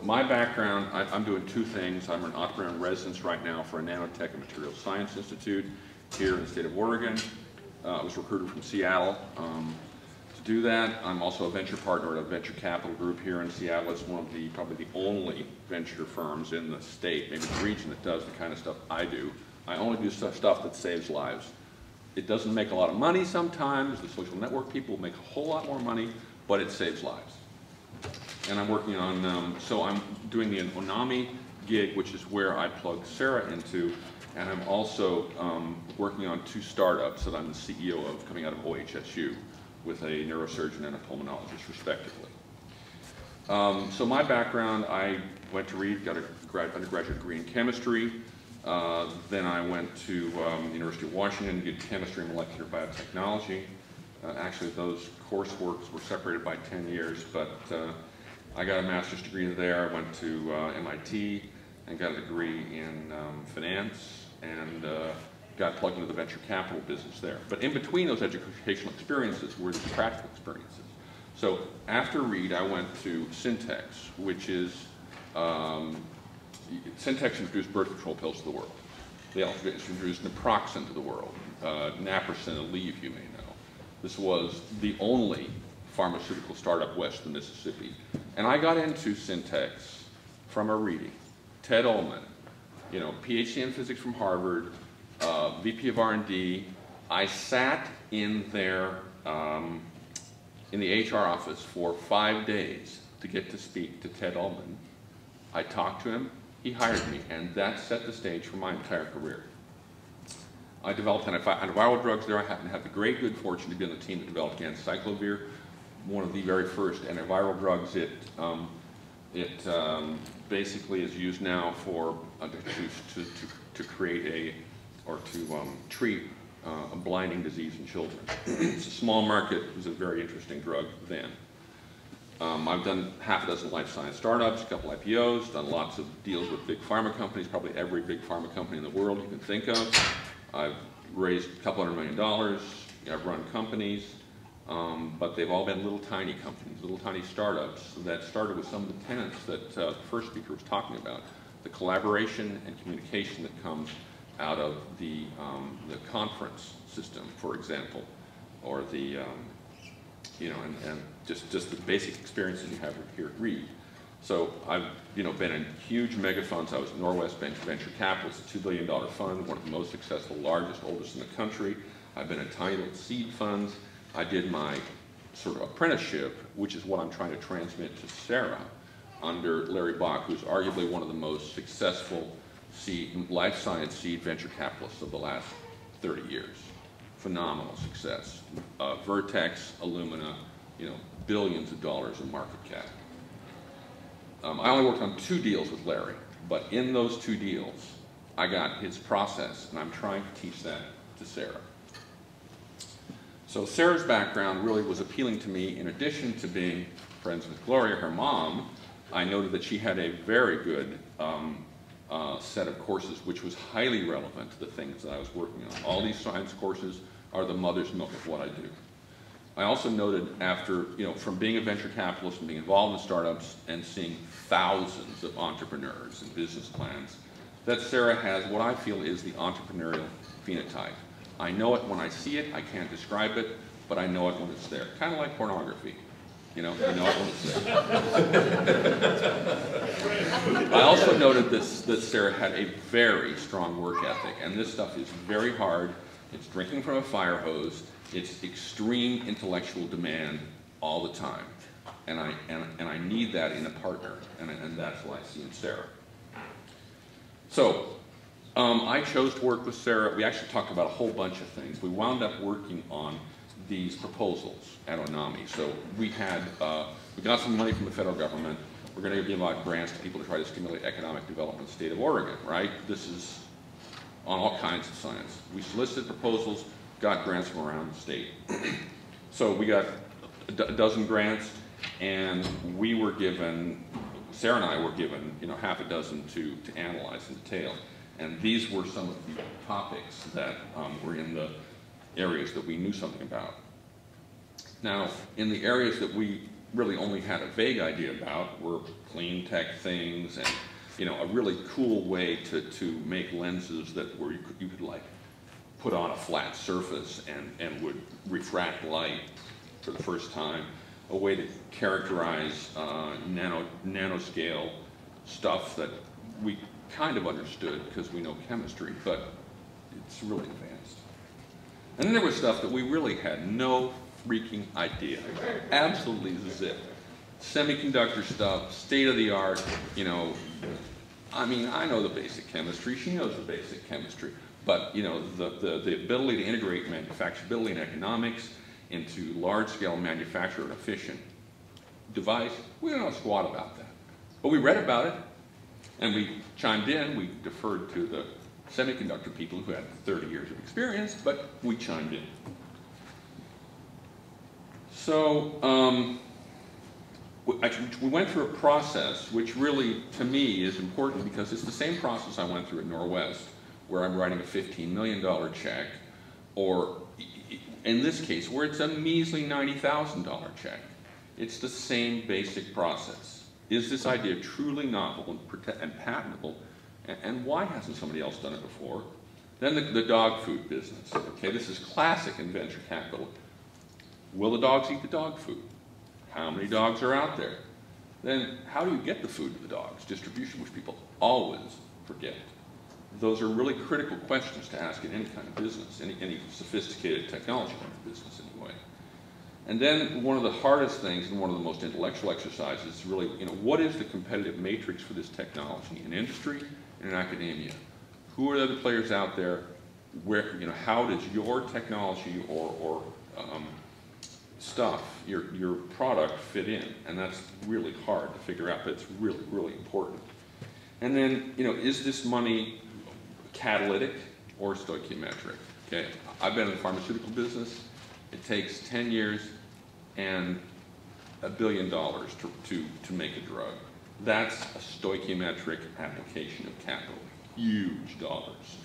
my background, I'm doing two things. I'm an entrepreneur in residence right now for a nanotech and materials science institute here in the state of Oregon. I was recruited from Seattle to do that. I'm also a venture partner at a venture capital group here in Seattle. It's one of the, probably the only venture firms in the state, maybe the region, that does the kind of stuff I do. I only do stuff that saves lives. It doesn't make a lot of money sometimes. The social network people make a whole lot more money, but it saves lives. And I'm working on, so I'm doing the Onami gig, which is where I plug Sarah into, and I'm also working on two startups that I'm the CEO of coming out of OHSU with a neurosurgeon and a pulmonologist, respectively. So my background, I went to Reed, got a undergraduate degree in chemistry. Then I went to the University of Washington, did chemistry and molecular biotechnology. Actually, those courseworks were separated by 10 years, but I got a master's degree there. I went to MIT and got a degree in finance and got plugged into the venture capital business there. But in between those educational experiences were the practical experiences. So after Reed, I went to Syntex, which is, Syntex introduced birth control pills to the world. They also introduced naproxen to the world, naproxen, Aleve, you may know. This was the only pharmaceutical startup west of the Mississippi. And I got into Syntex from a reading. Ted Ullman, you know, PhD in physics from Harvard, VP of R&D. I sat in their, in the HR office for 5 days to get to speak to Ted Ullman. I talked to him, he hired me, and that set the stage for my entire career. I developed antiviral drugs there. I happen to have the great good fortune to be on the team that developed anciclovir, one of the very first antiviral drugs. It basically is used now for to create or to treat a blinding disease in children. It's a small market. It was a very interesting drug then. I've done half a dozen life science startups, a couple IPOs, done lots of deals with big pharma companies, probably every big pharma company in the world you can think of. I've raised a couple $100 million. I've run companies, but they've all been little tiny companies, little tiny startups that started with some of the tenets that the first speaker was talking about. The collaboration and communication that comes out of the conference system, for example, or the, you know, and just the basic experiences you have here at Reed. So I've, you know, been in huge mega funds. I was at Norwest Venture Capital. It's a $2 billion fund, one of the most successful, largest, oldest in the country. I've been in tiny little seed funds. I did my sort of apprenticeship, which is what I'm trying to transmit to Sarah, under Larry Bach, who's arguably one of the most successful life science seed venture capitalists of the last 30 years. Phenomenal success. Vertex, Illumina, you know, billions of dollars in market cap. I only worked on 2 deals with Larry, but in those 2 deals, I got his process, and I'm trying to teach that to Sarah. So Sarah's background really was appealing to me. In addition to being friends with Gloria, her mom, I noted that she had a very good set of courses which was highly relevant to the things that I was working on. All these science courses are the mother's milk of what I do. I also noted after, you know, from being a venture capitalist and being involved in startups and seeing thousands of entrepreneurs and business plans, that Sarah has what I feel is the entrepreneurial phenotype. I know it when I see it. I can't describe it, but I know it when it's there. Kind of like pornography. You know it when it's there. I also noted that Sarah had a very strong work ethic, and this stuff is very hard. It's drinking from a fire hose. It's extreme intellectual demand all the time, and I need that in a partner, and that's what I see in Sarah. So I chose to work with Sarah. We actually talked about a whole bunch of things. We wound up working on these proposals at Onami. So we got some money from the federal government. We're going to give out grants to people to try to stimulate economic development in the state of Oregon, right? This is on all kinds of science. We solicited proposals, got grants from around the state. So we got a dozen grants, and we were given, Sarah and I were given, you know, half a dozen to analyze in detail. And these were some of the topics that were in the areas that we knew something about. Now, in the areas that we really only had a vague idea about were clean tech things and, you know, a really cool way to make lenses that where you could like put on a flat surface and would refract light for the first time, a way to characterize nanoscale stuff that we kind of understood because we know chemistry, but it's really advanced. And then there was stuff that we really had no freaking idea. Absolutely zip. Semiconductor stuff, state of the art, you know. I mean, I know the basic chemistry, she knows the basic chemistry, but you know, the ability to integrate manufacturability and economics into large-scale manufacture an efficient device, we don't know squat about that. But we read about it, and we chimed in, we deferred to the semiconductor people who had 30 years of experience, but we chimed in. So we went through a process which really, to me, is important because it's the same process I went through at Norwest, where I'm writing a $15 million check, or in this case, where it's a measly $90,000 check. It's the same basic process. Is this idea truly novel and patentable? And why hasn't somebody else done it before? Then the dog food business. Okay, this is classic in venture capital. Will the dogs eat the dog food? How many dogs are out there? Then how do you get the food to the dogs? Distribution, which people always forget. Those are really critical questions to ask in any kind of business, any sophisticated technology kind of business anyway. And then one of the hardest things and one of the most intellectual exercises is really, you know, what is the competitive matrix for this technology in industry and in academia? Who are the other players out there? Where, you know, how does your technology or stuff, your product fit in? And that's really hard to figure out, but it's really, really important. And then, you know, is this money catalytic or stoichiometric? Okay, I've been in the pharmaceutical business. It takes 10 years and $1 billion to make a drug. That's a stoichiometric application of capital, huge dollars.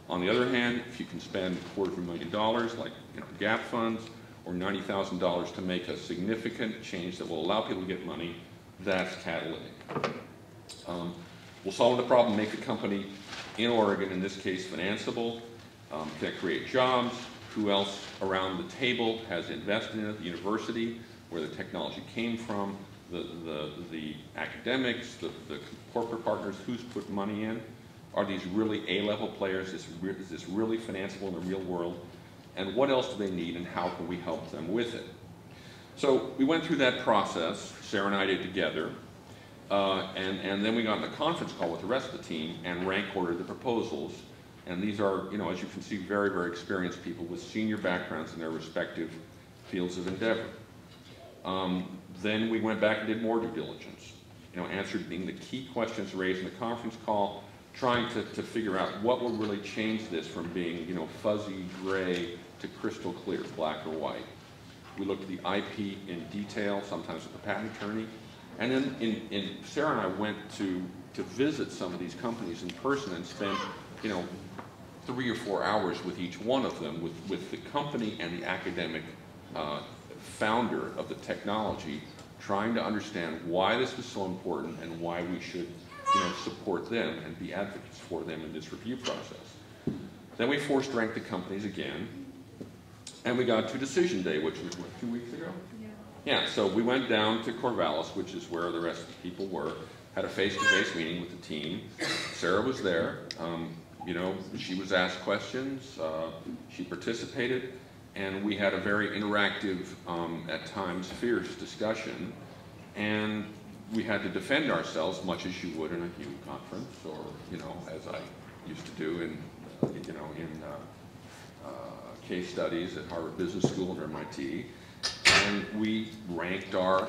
On the other hand, if you can spend $250,000, like, you know, gap funds, or $90,000 to make a significant change that will allow people to get money, that's catalytic. We'll solve the problem, make the company in Oregon, in this case, financeable. Can it create jobs? Who else around the table has invested in it? The university, where the technology came from, the academics, the corporate partners, who's put money in? Are these really A-level players? Is this really financeable in the real world? And what else do they need, and how can we help them with it? So we went through that process, Sarah and I did together, and then we got on a conference call with the rest of the team and rank ordered the proposals. And these are, you know, as you can see, very, very experienced people with senior backgrounds in their respective fields of endeavor. Then we went back and did more due diligence, you know, answered the key questions raised in the conference call, trying to figure out what would really change this from being, you know, fuzzy gray to crystal clear, black or white. We looked at the IP in detail, sometimes with the patent attorney. And then Sarah and I went to visit some of these companies in person and spent, you know, 3 or 4 hours with each one of them, with the company and the academic founder of the technology, trying to understand why this was so important and why we should, you know, support them and be advocates for them in this review process. Then we forced ranked the companies again, and we got to decision day, which was, what, 2 weeks ago? Yeah, so we went down to Corvallis, which is where the rest of the people were, had a face-to-face meeting with the team. Sarah was there. You know, she was asked questions, she participated, and we had a very interactive, at times fierce discussion, and we had to defend ourselves much as you would in a human conference, or, you know, as I used to do in, you know, in case studies at Harvard Business School and MIT, and we ranked our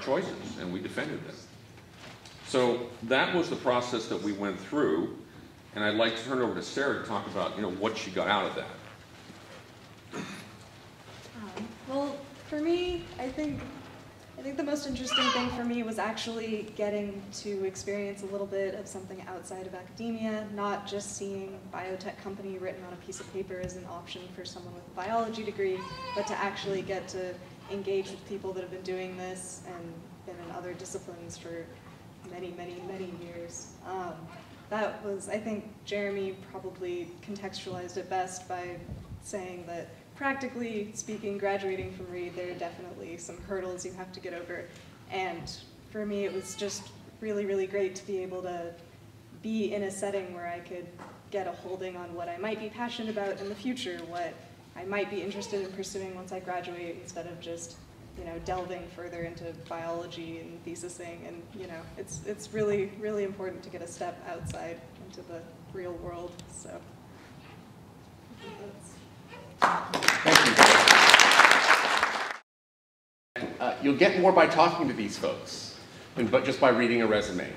choices, and we defended them. So that was the process that we went through, and I'd like to turn it over to Sarah to talk about, you know, what she got out of that. Well, for me, I think the most interesting thing for me was actually getting to experience a little bit of something outside of academia, not just seeing biotech company written on a piece of paper as an option for someone with a biology degree, but to actually get to engage with people that have been doing this and been in other disciplines for many, many, many years. That was, I think Jeremy probably contextualized it best by saying that practically speaking, graduating from Reed, there are definitely some hurdles you have to get over. And for me, it was just really, really great to be able to be in a setting where I could get a holding on what I might be passionate about in the future, what I might be interested in pursuing once I graduate, instead of just, you know, delving further into biology and thesising. And, you know, it's really, really important to get a step outside into the real world. So I think Thank you. You'll get more by talking to these folks than just by reading a resume.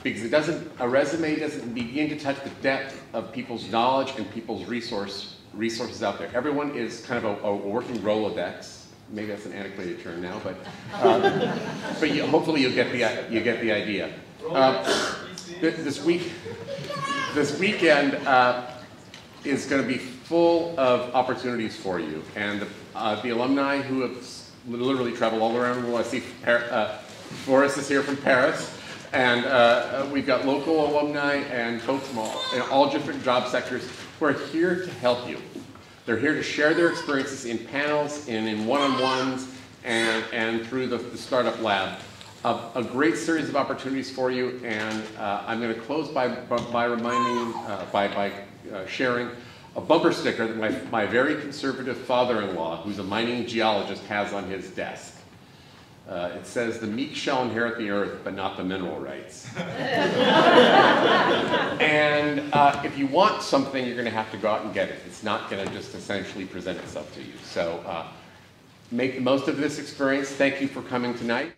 Because a resume doesn't begin to touch the depth of people's knowledge and people's resources out there. Everyone is kind of a working Rolodex. Maybe that's an antiquated term now, but hopefully you'll get the idea. This weekend is going to be full of opportunities for you, and the alumni who have literally traveled all around the world. I see Forrest is here from Paris, and we've got local alumni and folks from all different job sectors who are here to help you. They're here to share their experiences in panels and in one-on-ones and through the Startup Lab. A great series of opportunities for you, and I'm going to close by sharing a bumper sticker that my very conservative father-in-law, who's a mining geologist, has on his desk. It says, "The meek shall inherit the earth, but not the mineral rights." And if you want something, you're going to have to go out and get it. It's not going to just essentially present itself to you. So make the most of this experience. Thank you for coming tonight.